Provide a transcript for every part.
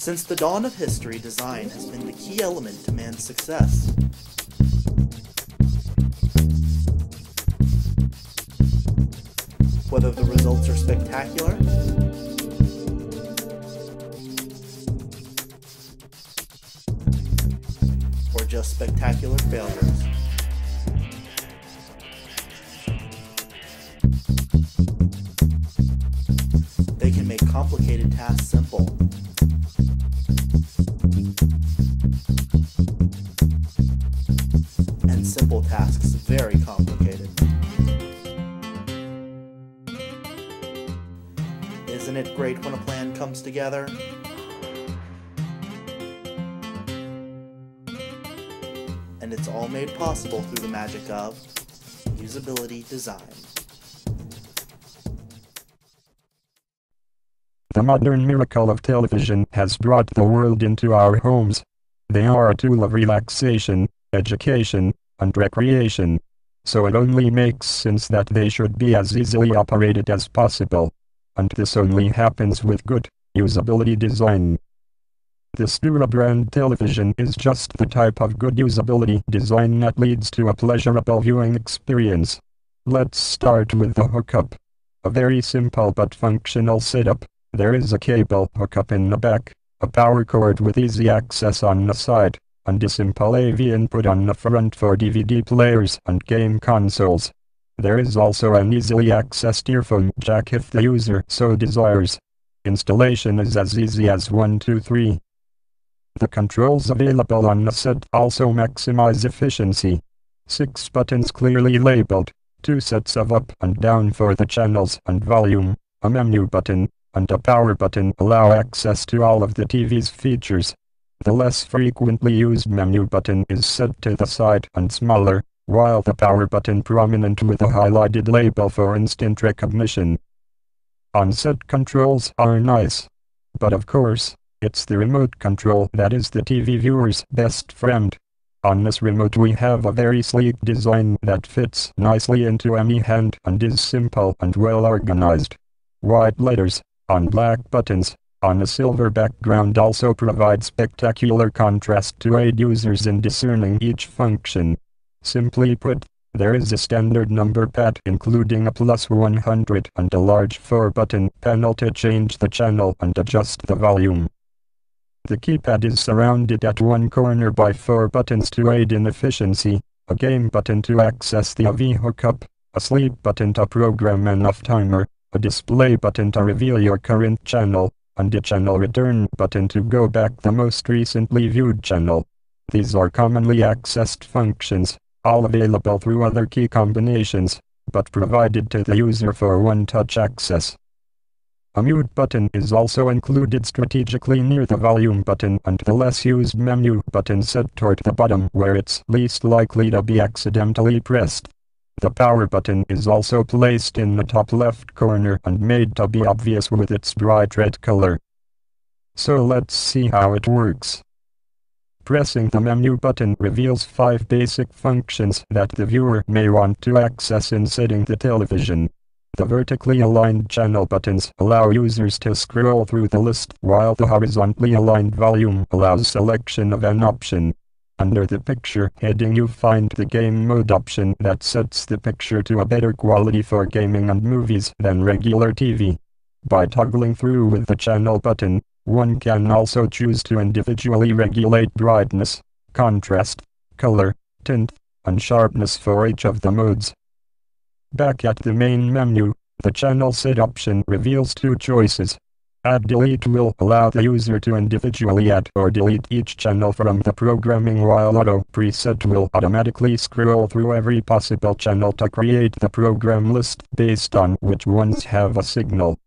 Since the dawn of history, design has been the key element to man's success. Whether the results are spectacular, or just spectacular failures. They can make complicated tasks simple. And simple tasks very complicated. Isn't it great when a plan comes together? And it's all made possible through the magic of usability design. The modern miracle of television has brought the world into our homes. They are a tool of relaxation, education, and recreation. So it only makes sense that they should be as easily operated as possible. And this only happens with good usability design. This dual-brand television is just the type of good usability design that leads to a pleasurable viewing experience. Let's start with the hookup. A very simple but functional setup. There is a cable hookup in the back, a power cord with easy access on the side, and a simple AV input on the front for DVD players and game consoles. There is also an easily accessed earphone jack if the user so desires. Installation is as easy as 1, 2, 3. The controls available on the set also maximize efficiency. 6 buttons clearly labeled, 2 sets of up and down for the channels and volume, a menu button, and a power button allow access to all of the TV's features. The less frequently used menu button is set to the side and smaller, while the power button prominent with a highlighted label for instant recognition. On-set controls are nice. But of course, it's the remote control that is the TV viewer's best friend. On this remote we have a very sleek design that fits nicely into any hand and is simple and well organized. White letters on black buttons on a silver background also provide spectacular contrast to aid users in discerning each function. Simply put, there is a standard number pad including a +100 and a large 4-button panel to change the channel and adjust the volume. The keypad is surrounded at one corner by 4 buttons to aid in efficiency, a game button to access the AV hookup, a sleep button to program an off timer, a display button to reveal your current channel, and a channel return button to go back the most recently viewed channel. These are commonly accessed functions, all available through other key combinations, but provided to the user for one-touch access. A mute button is also included strategically near the volume button and the less used menu button set toward the bottom where it's least likely to be accidentally pressed. The power button is also placed in the top left corner and made to be obvious with its bright red color. So let's see how it works. Pressing the menu button reveals 5 basic functions that the viewer may want to access in setting the television. The vertically aligned channel buttons allow users to scroll through the list, while the horizontally aligned volume allows selection of an option. Under the picture heading you find the game mode option that sets the picture to a better quality for gaming and movies than regular TV. By toggling through with the channel button, one can also choose to individually regulate brightness, contrast, color, tint, and sharpness for each of the modes. Back at the main menu, the channel set option reveals 2 choices. Add Delete will allow the user to individually add or delete each channel from the programming, while Auto Preset will automatically scroll through every possible channel to create the program list based on which ones have a signal.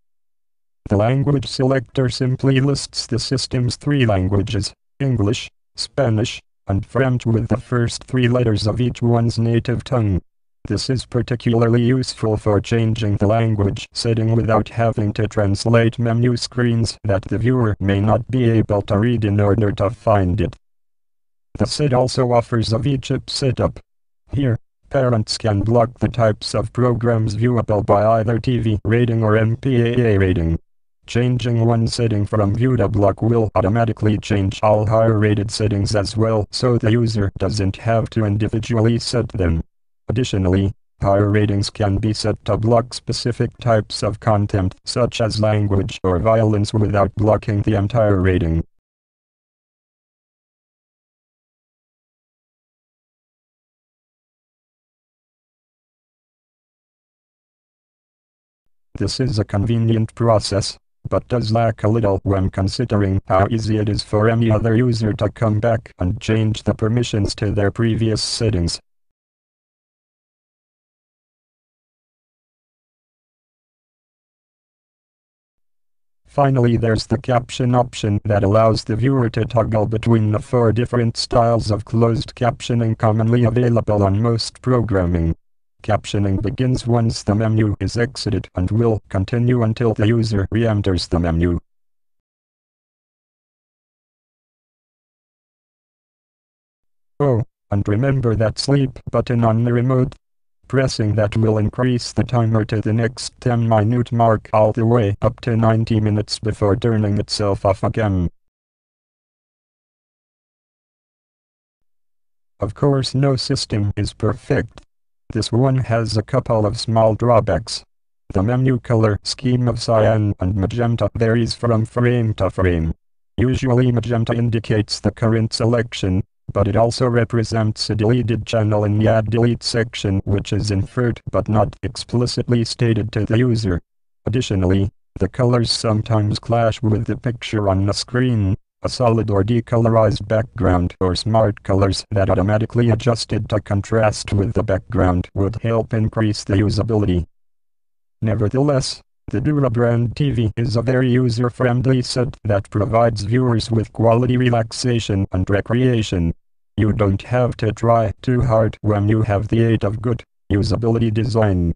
The language selector simply lists the system's 3 languages, English, Spanish, and French, with the first 3 letters of each one's native tongue. This is particularly useful for changing the language setting without having to translate menu screens that the viewer may not be able to read in order to find it. The set also offers a V-chip setup. Here, parents can block the types of programs viewable by either TV rating or MPAA rating. Changing one setting from view to block will automatically change all higher rated settings as well, so the user doesn't have to individually set them. Additionally, higher ratings can be set to block specific types of content, such as language or violence, without blocking the entire rating. This is a convenient process, but does lack a little when considering how easy it is for any other user to come back and change the permissions to their previous settings. Finally, there's the caption option that allows the viewer to toggle between the 4 different styles of closed captioning commonly available on most programming. Captioning begins once the menu is exited and will continue until the user re-enters the menu. Oh, and remember that sleep button on the remote. Pressing that will increase the timer to the next 10-minute mark all the way up to 90 minutes before turning itself off again. Of course, no system is perfect. This one has a couple of small drawbacks. The menu color scheme of cyan and magenta varies from frame to frame. Usually magenta indicates the current selection, but it also represents a deleted channel in the Add Delete section, which is inferred but not explicitly stated to the user. Additionally, the colors sometimes clash with the picture on the screen. A solid or decolorized background or smart colors that automatically adjusted to contrast with the background would help increase the usability. Nevertheless, the Dura brand TV is a very user-friendly set that provides viewers with quality relaxation and recreation. You don't have to try too hard when you have the aid of good usability design.